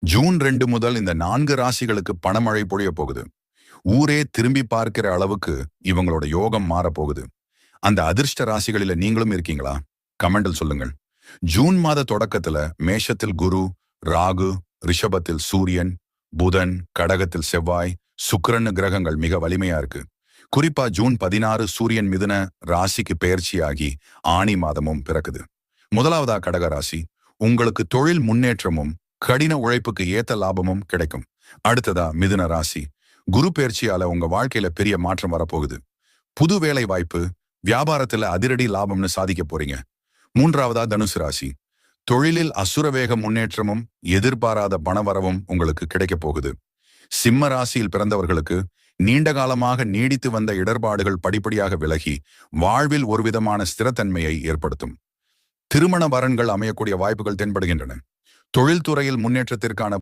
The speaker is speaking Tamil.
ஜூன் 2 முதல் இந்த 4 ராசிகளுக்கு பணமழை பொழிய போகுது. ஊரே திரும்பி பார்க்கிற அளவுக்கு இவங்களோட யோகம் மாறப்போகுது. அந்த அதிர்ஷ்ட ராசிகளில நீங்களும் இருக்கீங்களா? கமெண்டில் சொல்லுங்கள். ஜூன் மாத தொடக்கத்துல மேஷத்தில் குரு, ராகு, ரிஷபத்தில் சூரியன், புதன், கடகத்தில் செவ்வாய், சுக்கிரன் கிரகங்கள் மிக வலிமையா இருக்கு. குறிப்பா ஜூன் 16 சூரியன் மிதுன ராசிக்கு பெயர்ச்சியாகி ஆனி மாதமும் பிறக்குது. முதலாவதா கடக ராசி. உங்களுக்கு தொழில் முன்னேற்றமும் கடின உழைப்புக்கு ஏத்த லாபமும் கிடைக்கும். அடுத்ததா மிதுன ராசி. குரு பெயர்ச்சியால உங்க வாழ்க்கையில பெரிய மாற்றம் வரப்போகுது. புது வேலை வாய்ப்பு, வியாபாரத்துல அதிரடி லாபம்னு சாதிக்க போறீங்க. மூன்றாவதா தனுசு ராசி. தொழிலில் அசுரவேக முன்னேற்றமும் எதிர்பாராத பணவரவும் உங்களுக்கு கிடைக்க போகுது. சிம்ம ராசியில் பிறந்தவர்களுக்கு நீண்ட காலமாக நீடித்து வந்த இடர்பாடுகள் படிப்படியாக விலகி வாழ்வில் ஒருவிதமான ஸ்திரத்தன்மையை ஏற்படுத்தும். திருமண வரன்கள் அமையக்கூடிய வாய்ப்புகள் தென்படுகின்றன. தொழில்துறையில் முன்னேற்றத்திற்கான